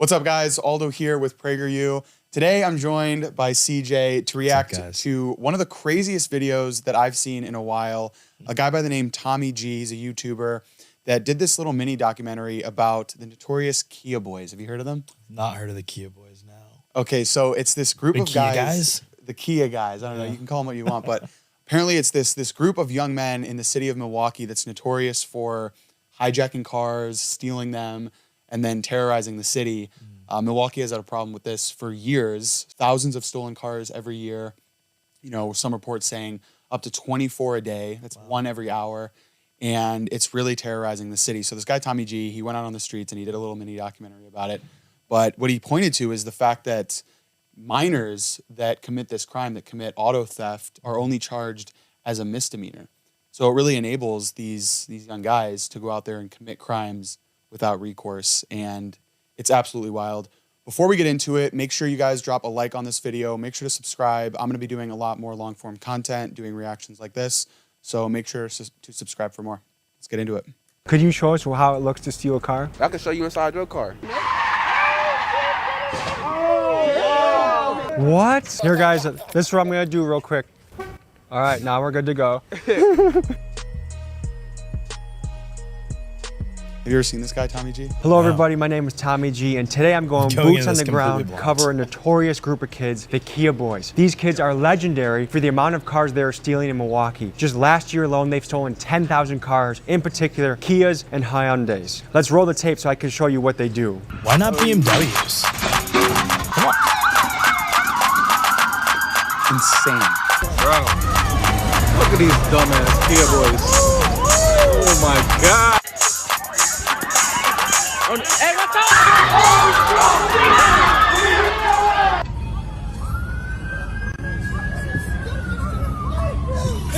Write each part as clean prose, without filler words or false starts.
What's up, guys? Aldo here with PragerU. Today, I'm joined by CJ to react to one of the craziest videos that I've seen in a while. A guy by the name Tommy G, he's a YouTuber, that did this little mini documentary about the notorious KiaBoyz. Have you heard of them? Not heard of the KiaBoyz, no. Okay, so it's this group of guys. The Kia guys. I don't know. You can call them what you want, but apparently it's this group of young men in the city of Milwaukee that's notorious for hijacking cars, stealing them, and then terrorizing the city. Milwaukee has had a problem with this for years. Thousands of stolen cars every year. You know, some reports saying up to 24 a day. That's one every hour. And it's really terrorizing the city. So this guy, Tommy G, he went out on the streets and he did a little mini documentary about it. But what he pointed to is the fact that minors that commit this crime, that commit auto theft, are only charged as a misdemeanor. So it really enables these young guys to go out there and commit crimes without recourse, and it's absolutely wild. Before we get into it, make sure you guys drop a like on this video. Make sure to subscribe. I'm going to be doing a lot more long-form content, doing reactions like this, so make sure to subscribe for more. Let's get into it. Could you show us how it looks to steal a car? I can show you inside your car. What? Here, guys, this is what I'm going to do real quick. All right, now we're good to go. Have you ever seen this guy, Tommy G? Hello, everybody. My name is Tommy G, and today I'm going boots on the ground, cover a notorious group of kids, the KiaBoyz. These kids are legendary for the amount of cars they are stealing in Milwaukee. Just last year alone, they've stolen 10,000 cars, in particular Kias and Hyundais. Let's roll the tape so I can show you what they do. Why not BMWs? Come on. Insane. Bro, look at these dumbass KiaBoyz. Oh my God. Hey, what's up?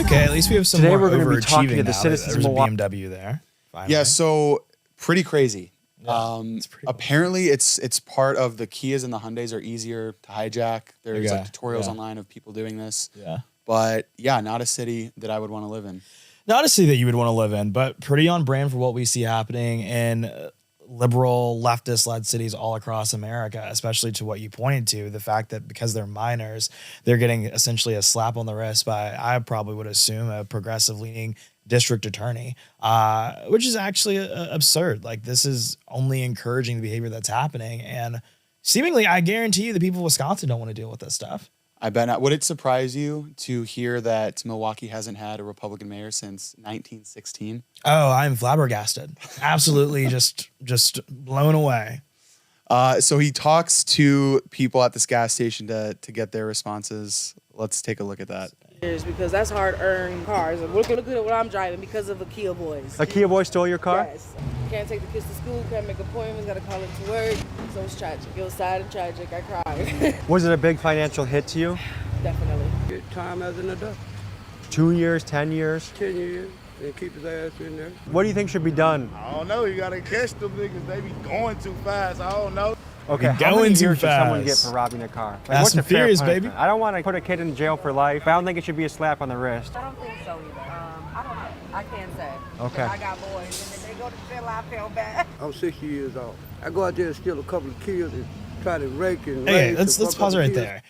Okay, at least we have some Today more we're going to be talking to the now. citizens There's of a Milwaukee. BMW there. Finally. Yeah, so pretty crazy. It's pretty cool. Apparently, it's part of the Kias and the Hyundais are easier to hijack. There's like tutorials online of people doing this. Yeah. But yeah, not a city that I would want to live in. Not a city that you would want to live in, but pretty on brand for what we see happening in liberal, leftist-led cities all across America, especially to what you pointed to, the fact that because they're minors, they're getting essentially a slap on the wrist by, I probably would assume, a progressive-leaning district attorney, which is actually absurd. Like, this is only encouraging the behavior that's happening, and seemingly, I guarantee you the people of Wisconsin don't want to deal with this stuff. I bet not. Would it surprise you to hear that Milwaukee hasn't had a Republican mayor since 1916? Oh, I'm flabbergasted. Absolutely just blown away. So he talks to people at this gas station to get their responses. Let's take a look at that. Because that's hard-earned cars. And look at what I'm driving because of the KiaBoyz. A KiaBoy stole your car? Yes. Can't take the kids to school, can't make appointments, gotta call it to work. So it's tragic. It was sad and tragic. I cried. Was it a big financial hit to you? Definitely. Get time as an adult. 2 years, 10 years? 10 years, and keep his ass in there. What do you think should be done? I don't know. You gotta catch them niggas. They be going too fast. I don't know. Okay, how many years should someone get for robbing a car? Like, what's the fair punishment? Baby. I don't want to put a kid in jail for life, but I don't think it should be a slap on the wrist. I don't think so either. I don't know. I can't say. Okay. I got boys, and if they go to jail, I feel bad. I'm 60 years old. I go out there and steal a couple of kids and try to rake and Okay, rape let's pause right there.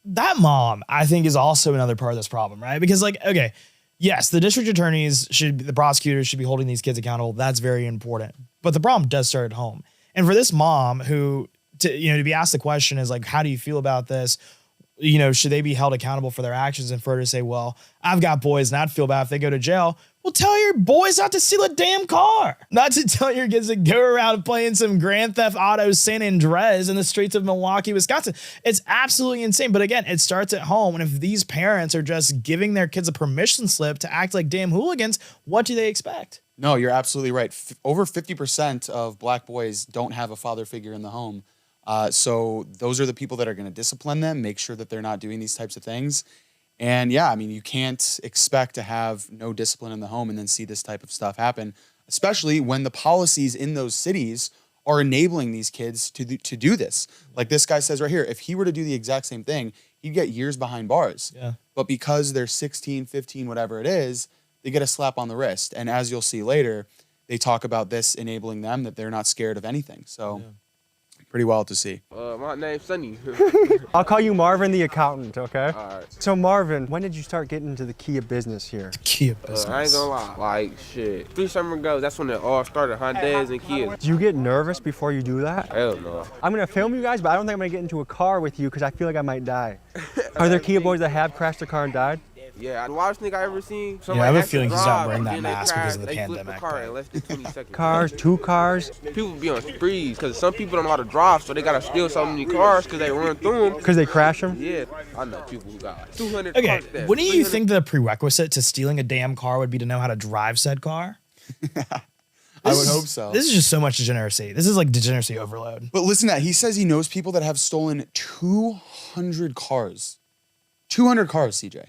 That mom, I think, is also another part of this problem, right? Because, like, okay, yes, the district attorneys the prosecutors should be holding these kids accountable. That's very important. But the problem does start at home. And for this mom who, to be asked the question is like, how do you feel about this? You know, should they be held accountable for their actions? And for her to say, well, I've got boys and I'd feel bad if they go to jail. Well, tell your boys not to steal a damn car. Not to tell your kids to go around playing some Grand Theft Auto San Andreas in the streets of Milwaukee, Wisconsin. It's absolutely insane. But again, it starts at home. And if these parents are just giving their kids a permission slip to act like damn hooligans, what do they expect? No, you're absolutely right. Over 50% of black boys don't have a father figure in the home. So those are the people that are going to discipline them, make sure that they're not doing these types of things. And yeah, I mean, you can't expect to have no discipline in the home and then see this type of stuff happen, especially when the policies in those cities are enabling these kids to do this. Like this guy says right here, if he were to do the exact same thing, he'd get years behind bars. Yeah. But because they're 16, 15, whatever it is, they get a slap on the wrist. And as you'll see later, they talk about this enabling them, that they're not scared of anything. So pretty wild to see. My name's Sonny. I'll call you Marvin the accountant, okay? All right. So Marvin, when did you start getting into the Kia business here? Kia business. I ain't gonna lie. Like, shit. 3 summers ago, that's when it all started, Hyundais and Kias. Do you get nervous before you do that? Hell no. I'm gonna film you guys, but I don't think I'm gonna get into a car with you because I feel like I might die. Are there Kia boys that have crashed a car and died? Yeah, the wildest thing I ever seen. Yeah, I have a Somebody feeling he's drive, not wearing that and then they mask because of the crash, they flip pandemic, car but- in less than 20 seconds. Cars, 2 cars, People be on sprees because some people don't know how to drive, so they gotta steal so many cars because they run through them. because they crash them? Yeah, I know people who got like 200 Okay, cars there. wouldn't you think the prerequisite to stealing a damn car would be to know how to drive said car? I would hope so. This is just so much degeneracy. This is like degeneracy overload. But listen to that. He says he knows people that have stolen 200 cars. 200 cars, CJ.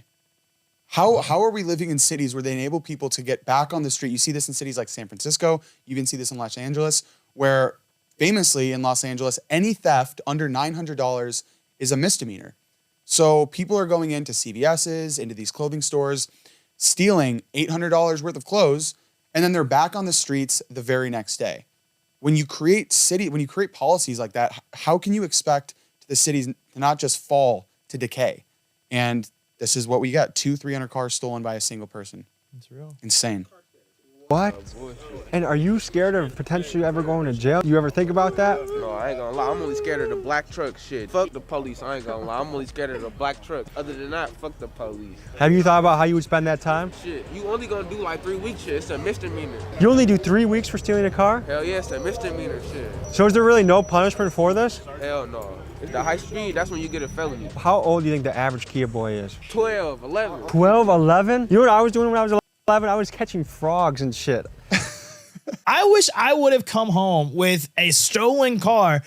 How are we living in cities where they enable people to get back on the street? You see this in cities like San Francisco. You even see this in Los Angeles, where famously in Los Angeles, any theft under $900 is a misdemeanor. So people are going into CVS's, into these clothing stores, stealing $800 worth of clothes, and then they're back on the streets the very next day. When you create policies like that, how can you expect the cities to not just fall to decay? And this is what we got: 200-300 cars stolen by a single person. It's real. Insane. What? And are you scared of potentially ever going to jail? Do you ever think about that? No, I ain't gonna lie. I'm only scared of the black truck shit. Fuck the police. I ain't gonna lie. I'm only scared of the black truck. Other than that, fuck the police. Have you thought about how you would spend that time? Shit, you only gonna do like 3 weeks shit. It's a misdemeanor. You only do 3 weeks for stealing a car? Hell yeah, it's a misdemeanor shit. So is there really no punishment for this? Hell no. It's the high speed. That's when you get a felony. How old do you think the average Kia boy is? 12, 11. 12, 11? You know what I was doing when I was 11? I was catching frogs and shit. I wish I would have come home with a stolen car.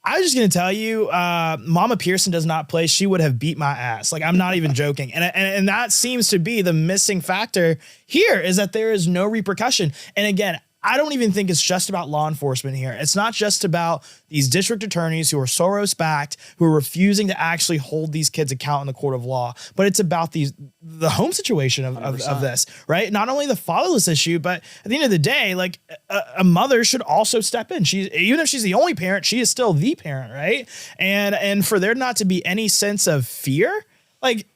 I was just gonna tell you, Mama Pearson does not play. She would have beat my ass. Like, I'm not even joking. And that seems to be the missing factor here, is that there is no repercussion. And again, I don't even think it's just about law enforcement here. It's not just about these district attorneys who are Soros-backed, who are refusing to actually hold these kids account in the court of law, but it's about the home situation of this, right? Not only the fatherless issue, but at the end of the day, like a mother should also step in. Even if she's the only parent, she is still the parent, right? And for there not to be any sense of fear, like,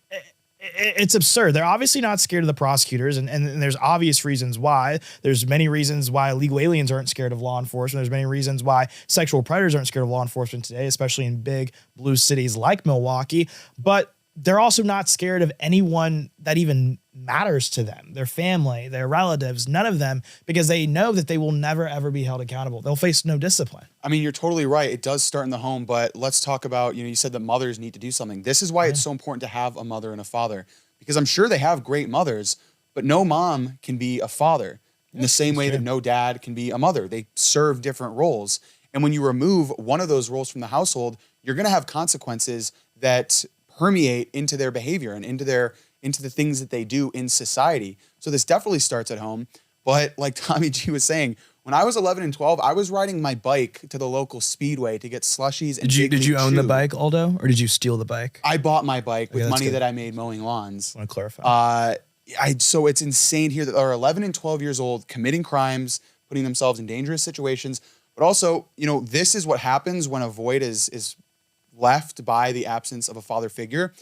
it's absurd. They're obviously not scared of the prosecutors, and there's obvious reasons why. There's many reasons why illegal aliens aren't scared of law enforcement. There's many reasons why sexual predators aren't scared of law enforcement today, especially in big blue cities like Milwaukee. But they're also not scared of anyone that even matters to them, their family, their relatives, none of them, because they know that they will never, ever be held accountable. They'll face no discipline. I mean, you're totally right. It does start in the home, but let's talk about, you said that mothers need to do something. This is why it's so important to have a mother and a father, because I'm sure they have great mothers, but no mom can be a father in the same way that no dad can be a mother. They serve different roles. And when you remove one of those roles from the household, you're going to have consequences that permeate into their behavior and into the things that they do in society. So this definitely starts at home. But like Tommy G was saying, when I was 11 and 12, I was riding my bike to the local speedway to get slushies. And Did you own the bike, Aldo, or did you steal the bike? I bought my bike with money good. that I made mowing lawns. I want to clarify. So it's insane here that are 11 and 12 years old, committing crimes, putting themselves in dangerous situations. But also, this is what happens when a void is left by the absence of a father figure.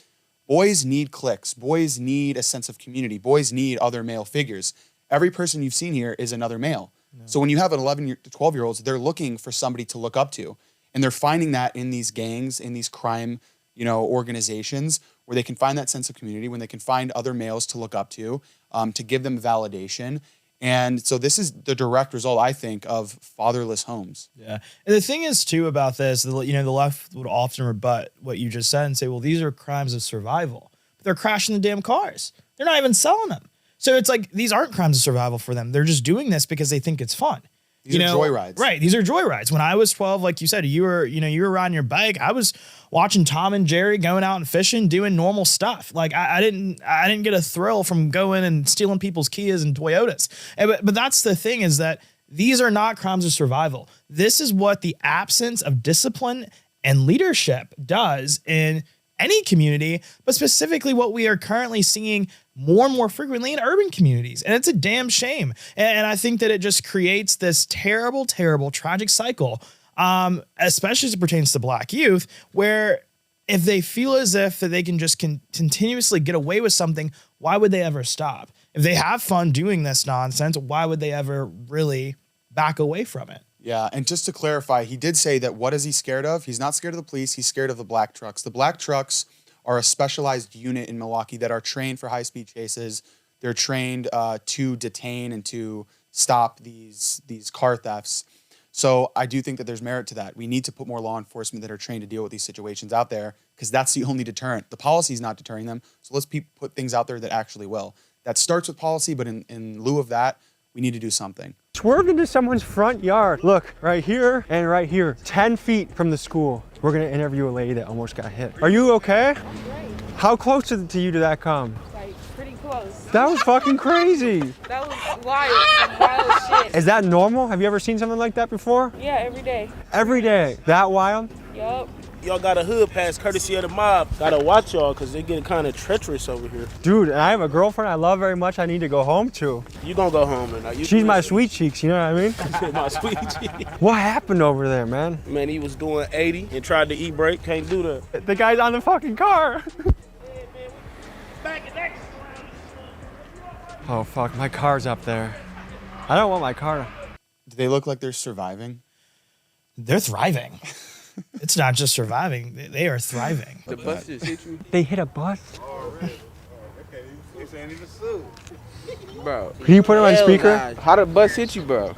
Boys need cliques. Boys need a sense of community. Boys need other male figures. Every person you've seen here is another male. No. So when you have an 11 to 12-year-olds, they're looking for somebody to look up to. And they're finding that in these gangs, in these crime, organizations, where they can find that sense of community, when they can find other males to look up to give them validation. And so this is the direct result, I think, of fatherless homes. Yeah. And the thing is, too, about this, the left would often rebut what you just said and say, well, these are crimes of survival. But they're crashing the damn cars. They're not even selling them. So it's like, these aren't crimes of survival for them. They're just doing this because they think it's fun. These are joyrides. Right. These are joyrides. When I was 12, like you said, you were riding your bike. I was watching Tom and Jerry going out and fishing, doing normal stuff. Like I didn't get a thrill from going and stealing people's Kias and Toyotas. But that's the thing, is that these are not crimes of survival. This is what the absence of discipline and leadership does in any community, but specifically what we are currently seeing more and more frequently in urban communities. And it's a damn shame. And I think that it just creates this terrible, terrible, tragic cycle especially as it pertains to black youth, where if they feel as if that they can just continuously get away with something, why would they ever stop? If they have fun doing this nonsense, why would they ever really back away from it? Yeah, and just to clarify, he did say that what is he scared of? He's not scared of the police. He's scared of the black trucks. The black trucks are a specialized unit in Milwaukee that are trained for high-speed chases. They're trained to detain and to stop these car thefts. So I do think that there's merit to that. We need to put more law enforcement that are trained to deal with these situations out there because that's the only deterrent. The policy is not deterring them. So let's put things out there that actually will. That starts with policy, but in lieu of that, we need to do something. Swerved into someone's front yard. Look, right here and right here, 10 feet from the school. We're gonna interview a lady that almost got hit. Are you okay? I'm great. How close to you did that come? Like, pretty close. That was fucking crazy. That was wild. Some wild shit. Is that normal? Have you ever seen something like that before? Yeah, every day. Every day. That wild? Yup. Y'all got a hood pass courtesy of the mob. Gotta watch y'all because they get kind of treacherous over here. Dude, I have a girlfriend I love very much I need to go home to. You gonna go home and you She's my sweet cheeks, you know what I mean? my sweet cheek. What happened over there, man? Man, he was doing 80 and tried to e-brake. Can't do that. The guy's on the fucking car. Oh fuck, my car's up there. I don't want my car. Do they look like they're surviving? They're thriving. It's not just surviving. They are thriving. The bus just hit you? They hit a bus? Okay, this ain't even suit. Bro. Can you put it on Hell speaker? nah. How the bus hit you, bro?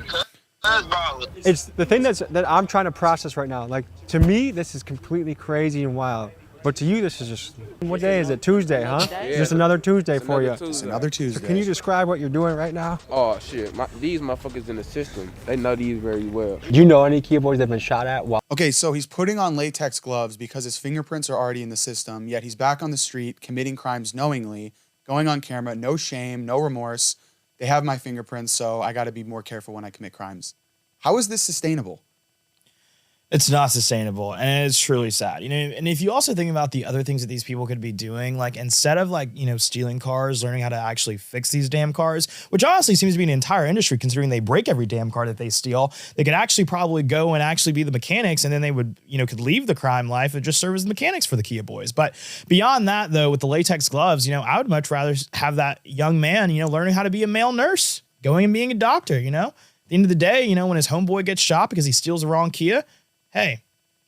It's the thing that I'm trying to process right now. Like, to me, this is completely crazy and wild. But to you, this is just, what day is it? Tuesday, huh? Yeah. Just another Tuesday for you. It's another Tuesday. Can you describe what you're doing right now? Oh, shit. These motherfuckers in the system, they know these very well. Do you know any KiaBoyz that have been shot at? Okay, so he's putting on latex gloves because his fingerprints are already in the system, yet he's back on the street committing crimes knowingly, going on camera, no shame, no remorse. They have my fingerprints, so I got to be more careful when I commit crimes. How is this sustainable? It's not sustainable, and it's truly sad. You know, and if you also think about the other things that these people could be doing, like instead of like, you know, stealing cars, learning how to actually fix these damn cars, which honestly seems to be an entire industry considering they break every damn car that they steal, they could actually probably go and actually be the mechanics, and then they would, you know, could leave the crime life and just serve as mechanics for the KiaBoyz. But beyond that, though, with the latex gloves, you know, I would much rather have that young man, you know, learning how to be a male nurse, going and being a doctor, you know? At the end of the day, you know, when his homeboy gets shot because he steals the wrong Kia, hey,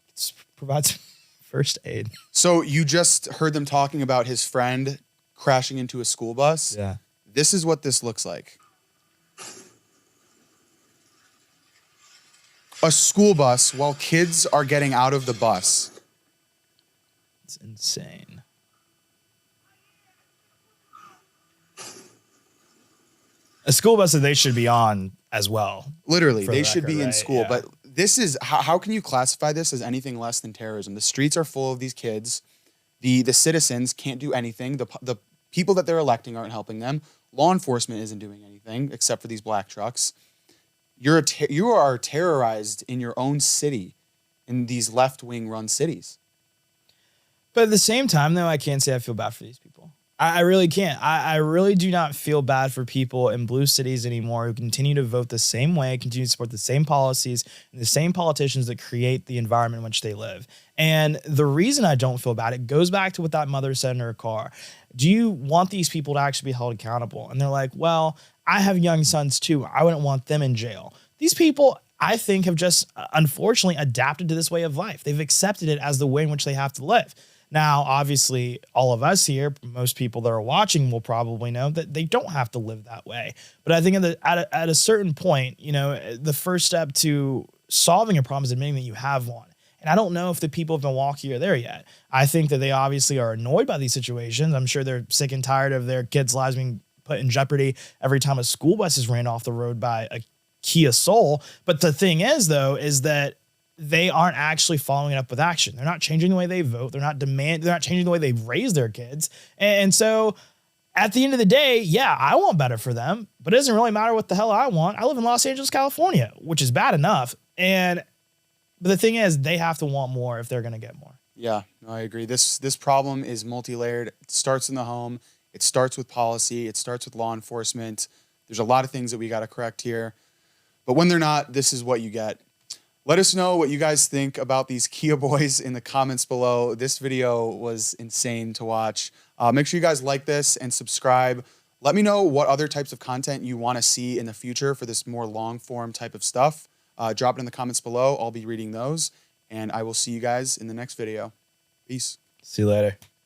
it provides first aid. So you just heard them talking about his friend crashing into a school bus. Yeah. This is what this looks like. A school bus while kids are getting out of the bus. It's insane. A school bus that they should be on as well. Literally, For they the should record, be in right? school. Yeah. But this is, how can you classify this as anything less than terrorism? The streets are full of these kids. The citizens can't do anything. The people that they're electing aren't helping them. Law enforcement isn't doing anything except for these black trucks. You are terrorized in your own city, in these left-wing run cities. But at the same time, though, I can't say I feel bad for these people. I really can't. I really do not feel bad for people in blue cities anymore who continue to vote the same way, continue to support the same policies, and the same politicians that create the environment in which they live. And the reason I don't feel bad, it goes back to what that mother said in her car. Do you want these people to actually be held accountable? And they're like, well, I have young sons too. I wouldn't want them in jail. These people, I think, have just unfortunately adapted to this way of life. They've accepted it as the way in which they have to live. Now, obviously, all of us here, most people that are watching will probably know that they don't have to live that way. But I think at a certain point, you know, the first step to solving a problem is admitting that you have one. And I don't know if the people of Milwaukee are there yet. I think that they obviously are annoyed by these situations. I'm sure they're sick and tired of their kids' lives being put in jeopardy every time a school bus is ran off the road by a Kia Soul. But the thing is, though, is that they aren't actually following it up with action. They're not changing the way they vote. They're not changing the way they raise their kids. And so at the end of the day, yeah, I want better for them, but it doesn't really matter what the hell I want. I live in Los Angeles, California, which is bad enough. But the thing is, they have to want more if they're going to get more. Yeah, no, I agree. This problem is multi-layered. It starts in the home. It starts with policy. It starts with law enforcement. There's a lot of things that we got to correct here. But when they're not, this is what you get. Let us know what you guys think about these KiaBoyz in the comments below. This video was insane to watch. Make sure you guys like this and subscribe. Let me know what other types of content you want to see in the future for this more long form type of stuff. Drop it in the comments below. I'll be reading those. And I will see you guys in the next video. Peace. See you later.